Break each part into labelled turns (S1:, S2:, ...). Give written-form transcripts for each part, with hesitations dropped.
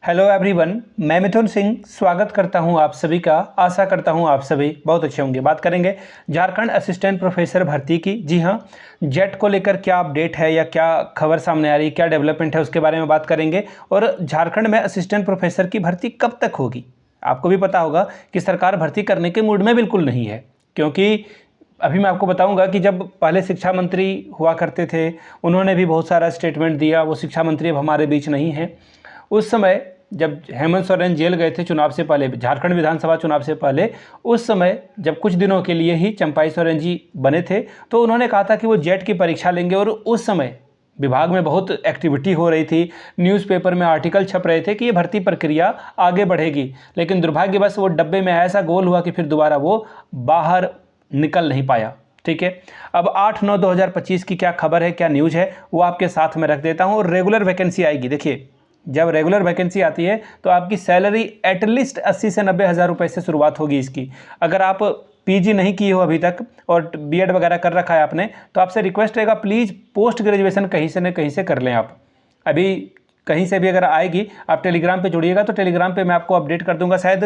S1: Hello everyone, मैं मिथुन सिंह स्वागत करता हूं आप सभी का। आशा करता हूं आप सभी बहुत अच्छे होंगे। बात करेंगे झारखंड असिस्टेंट प्रोफेसर भर्ती की। जी हां, जेट को लेकर क्या अपडेट है या क्या खबर सामने आ रही है, क्या डेवलपमेंट है, उसके बारे में बात करेंगे। और झारखंड में असिस्टेंट प्रोफेसर की भर्ती कब तक होगी। आपको भी पता होगा कि सरकार भर्ती करने के मूड में बिल्कुल नहीं है, क्योंकि अभी मैं आपको बताऊंगा कि जब पहले शिक्षा मंत्री हुआ करते थे, उन्होंने भी बहुत सारा स्टेटमेंट दिया। वो शिक्षा मंत्री अब हमारे बीच नहीं है। उस समय जब हेमंत सोरेन जेल गए थे चुनाव से पहले, झारखंड विधानसभा चुनाव से पहले, उस समय जब कुछ दिनों के लिए ही चंपाई सोरेन जी बने थे, तो उन्होंने कहा था कि वो जेट की परीक्षा लेंगे। और उस समय विभाग में बहुत एक्टिविटी हो रही थी, न्यूज़पेपर में आर्टिकल छप रहे थे कि ये भर्ती प्रक्रिया आगे बढ़ेगी। लेकिन दुर्भाग्यवश वो डब्बे में ऐसा गोल हुआ कि फिर दोबारा वो बाहर निकल नहीं पाया। ठीक है, अब 8/9/2025 की क्या खबर है, क्या न्यूज़ है, वो आपके साथ में रख देता हूँ। और रेगुलर वैकेंसी आएगी। देखिए, जब रेगुलर वैकेंसी आती है तो आपकी सैलरी एटलीस्ट 80 से 90 हज़ार रुपये से शुरुआत होगी इसकी। अगर आप पीजी नहीं किए हो अभी तक और बीएड वगैरह कर रखा है आपने, तो आपसे रिक्वेस्ट रहेगा प्लीज़ पोस्ट ग्रेजुएशन कहीं से न कहीं से कर लें आप। अभी कहीं से भी अगर आएगी, आप टेलीग्राम पे जुड़िएगा तो टेलीग्राम पे मैं आपको अपडेट कर दूंगा। शायद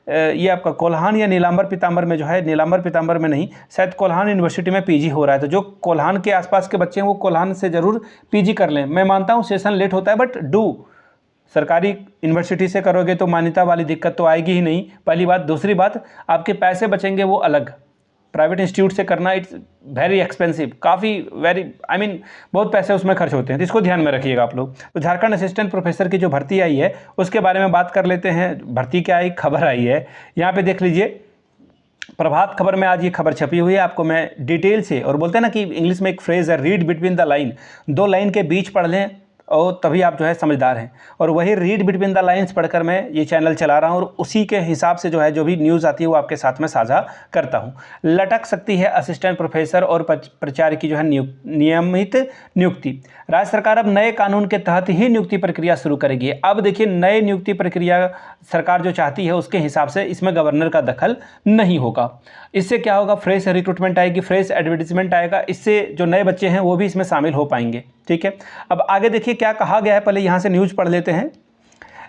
S1: ये आपका कोल्हान या नीलांबर पीतांबर में जो है, नीलांबर पीतांबर में नहीं, शायद कोल्हान यूनिवर्सिटी में पीजी हो रहा है। तो जो कोल्हान के आसपास के बच्चे हैं वो कोल्हान से ज़रूर पीजी कर लें। मैं मानता हूँ सेशन लेट होता है, बट डू। सरकारी यूनिवर्सिटी से करोगे तो मान्यता वाली दिक्कत तो आएगी ही नहीं, पहली बात। दूसरी बात, आपके पैसे बचेंगे वो अलग। प्राइवेट इंस्टीट्यूट से करना इट्स वेरी एक्सपेंसिव, काफ़ी वेरी बहुत पैसे उसमें खर्च होते हैं, तो इसको ध्यान में रखिएगा आप लोग। तो झारखंड असिस्टेंट प्रोफेसर की जो भर्ती आई है उसके बारे में बात कर लेते हैं। भर्ती क्या आई, खबर आई है, यहाँ पे देख लीजिए। प्रभात खबर में आज ये खबर छपी हुई है। आपको मैं डिटेल से, और बोलते हैं ना कि इंग्लिश में एक फ्रेज है, रीड बिटवीन द लाइन, दो लाइन के बीच पढ़ लें और तभी आप जो है समझदार हैं। और वही रीड बिटवीन द लाइंस पढ़कर मैं ये चैनल चला रहा हूँ, और उसी के हिसाब से जो है जो भी न्यूज़ आती है वो आपके साथ में साझा करता हूँ। लटक सकती है असिस्टेंट प्रोफेसर और प्राचार्य की जो है नियमित नियुक्ति। राज्य सरकार अब नए कानून के तहत ही नियुक्ति प्रक्रिया शुरू करेगी। अब देखिए, नए नियुक्ति प्रक्रिया सरकार जो चाहती है उसके हिसाब से इसमें गवर्नर का दखल नहीं होगा। इससे क्या होगा, फ्रेश रिक्रूटमेंट आएगी, फ्रेश एडवर्टीजमेंट आएगा। इससे जो नए बच्चे हैं वो भी इसमें शामिल हो पाएंगे। ठीक है, अब आगे देखिए क्या कहा गया है, पहले यहाँ से न्यूज़ पढ़ लेते हैं।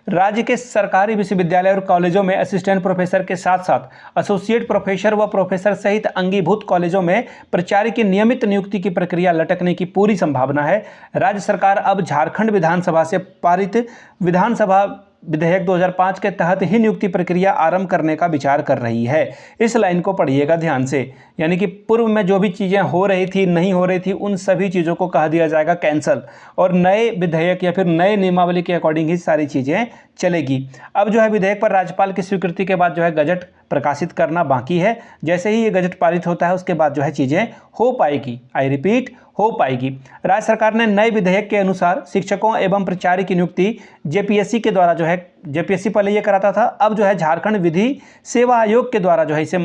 S1: राज्य के सरकारी विश्वविद्यालय और कॉलेजों में असिस्टेंट प्रोफेसर के साथ साथ एसोसिएट प्रोफेसर व प्रोफेसर सहित अंगीभूत कॉलेजों में प्राचार्य की नियमित नियुक्ति की प्रक्रिया लटकने की पूरी संभावना है। राज्य सरकार अब झारखंड विधानसभा से पारित विधानसभा विधेयक 2005 के तहत ही नियुक्ति प्रक्रिया आरंभ करने का विचार कर रही है। इस लाइन को पढ़िएगा ध्यान से, यानी कि पूर्व में जो भी चीज़ें हो रही थी, नहीं हो रही थी, उन सभी चीज़ों को कह दिया जाएगा कैंसल, और नए विधेयक या फिर नए नियमावली के अकॉर्डिंग ही सारी चीज़ें चलेगी। अब जो है विधेयक पर राज्यपाल की स्वीकृति के बाद जो है गजट प्रकाशित करना बाकी है। जैसे ही ये गजट पारित होता है उसके बाद जो है चीज़ें हो पाएगी। आई रिपीट, हो पाएगी। राज्य सरकार ने नए विधेयक के अनुसार शिक्षकों एवं प्राचार्य की नियुक्ति जेपीएससी के द्वारा जो है, जेपीएससी पहले ये कराता था, अब जो है झारखंड विधि सेवा आयोग के द्वारा जो है इसे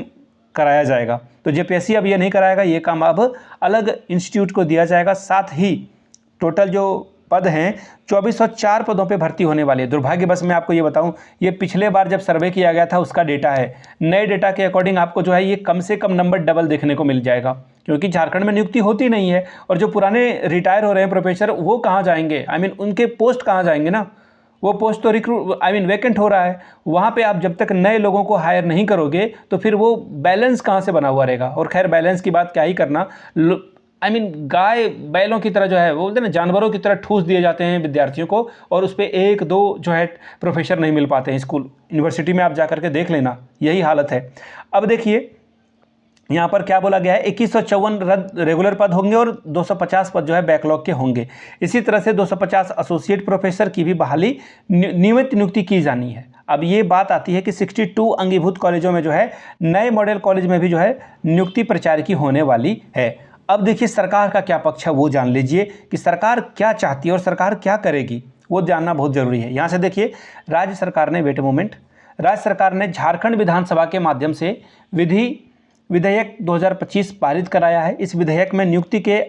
S1: कराया जाएगा। तो जेपीएससी अब ये नहीं कराएगा, ये काम अब अलग इंस्टीट्यूट को दिया जाएगा। साथ ही टोटल जो पद हैं 2404 पदों पे भर्ती होने वाली है। दुर्भाग्यवश मैं आपको ये बताऊं, ये पिछले बार जब सर्वे किया गया था उसका डेटा है। नए डेटा के अकॉर्डिंग आपको जो है ये कम से कम नंबर डबल देखने को मिल जाएगा, क्योंकि झारखंड में नियुक्ति होती नहीं है। और जो पुराने रिटायर हो रहे हैं प्रोफेसर, वो कहाँ जाएंगे, उनके पोस्ट कहाँ जाएंगे ना, वो पोस्ट तो वैकेंट हो रहा है। वहाँ पे आप जब तक नए लोगों को हायर नहीं करोगे तो फिर वो बैलेंस कहाँ से बना हुआ रहेगा। और खैर, बैलेंस की बात क्या ही करना, गाय बैलों की तरह जो है, वो बोलते हैं ना, जानवरों की तरह ठूस दिए जाते हैं विद्यार्थियों को, और उस पर एक दो जो है प्रोफेसर नहीं मिल पाते हैं। स्कूल यूनिवर्सिटी में आप जाकर के देख लेना, यही हालत है। अब देखिए यहाँ पर क्या बोला गया है, 2154 रेगुलर पद होंगे और 250 पद जो है बैकलॉग के होंगे। इसी तरह से 250 एसोसिएट प्रोफेसर की भी बहाली नियमित नियुक्ति की जानी है। अब ये बात आती है कि 62 अंगीभूत कॉलेजों में जो है, नए मॉडल कॉलेज में भी जो है नियुक्ति प्राचार्य की होने वाली है। अब देखिए सरकार का क्या पक्ष है वो जान लीजिए, कि सरकार क्या चाहती है और सरकार क्या करेगी, वो जानना बहुत जरूरी है। यहाँ से देखिए, राज्य सरकार ने, वेट मोमेंट, राज्य सरकार ने झारखंड विधानसभा के माध्यम से विधेयक 2025 पारित कराया है। इस विधेयक में नियुक्ति के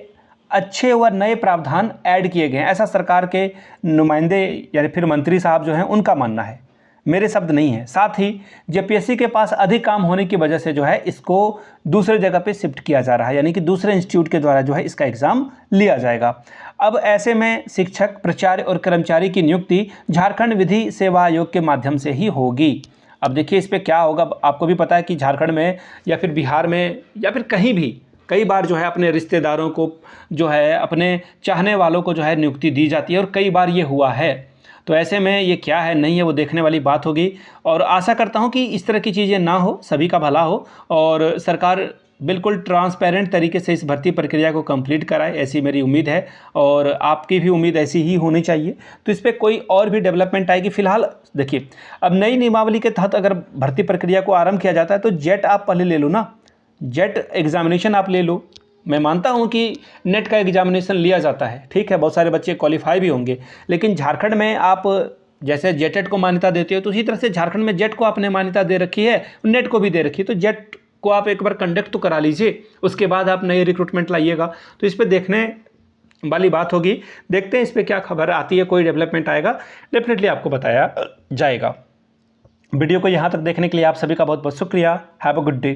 S1: अच्छे व नए प्रावधान ऐड किए गए हैं, ऐसा सरकार के नुमाइंदे यानी फिर मंत्री साहब जो हैं उनका मानना है, मेरे शब्द नहीं है। साथ ही जेपीएससी के पास अधिक काम होने की वजह से जो है इसको दूसरे जगह पे शिफ्ट किया जा रहा है, यानी कि दूसरे इंस्टीट्यूट के द्वारा जो है इसका एग्ज़ाम लिया जाएगा। अब ऐसे में शिक्षक, प्राचार्य और कर्मचारी की नियुक्ति झारखंड विधि सेवा आयोग के माध्यम से ही होगी। अब देखिए इस पे क्या होगा, आपको भी पता है कि झारखंड में या फिर बिहार में या फिर कहीं भी कई बार जो है अपने रिश्तेदारों को जो है, अपने चाहने वालों को जो है नियुक्ति दी जाती है और कई बार ये हुआ है। तो ऐसे में ये क्या है नहीं है वो देखने वाली बात होगी, और आशा करता हूँ कि इस तरह की चीज़ें ना हो, सभी का भला हो और सरकार बिल्कुल ट्रांसपेरेंट तरीके से इस भर्ती प्रक्रिया को कंप्लीट कराए, ऐसी मेरी उम्मीद है और आपकी भी उम्मीद ऐसी ही होनी चाहिए। तो इस पर कोई और भी डेवलपमेंट आएगी। फिलहाल देखिए, अब नई नियमावली के तहत अगर भर्ती प्रक्रिया को आरंभ किया जाता है तो जेट आप पहले ले लो ना, जेट एग्जामिनेशन आप ले लो। मैं मानता हूं कि नेट का एग्जामिनेशन लिया जाता है, ठीक है, बहुत सारे बच्चे क्वालिफाई भी होंगे, लेकिन झारखंड में आप जैसे जेटेट को मान्यता देते हो तो उसी तरह से झारखंड में जेट को आपने मान्यता दे रखी है, नेट को भी दे रखी है। तो जेट को आप एक बार कंडक्ट तो करा लीजिए, उसके बाद आप नई रिक्रूटमेंट लाइएगा। तो इस पर देखने वाली बात होगी, देखते हैं इस पर क्या खबर आती है, कोई डेवलपमेंट आएगा डेफिनेटली आपको बताया जाएगा। वीडियो को यहाँ तक देखने के लिए आप सभी का बहुत बहुत शुक्रिया। Have a good day.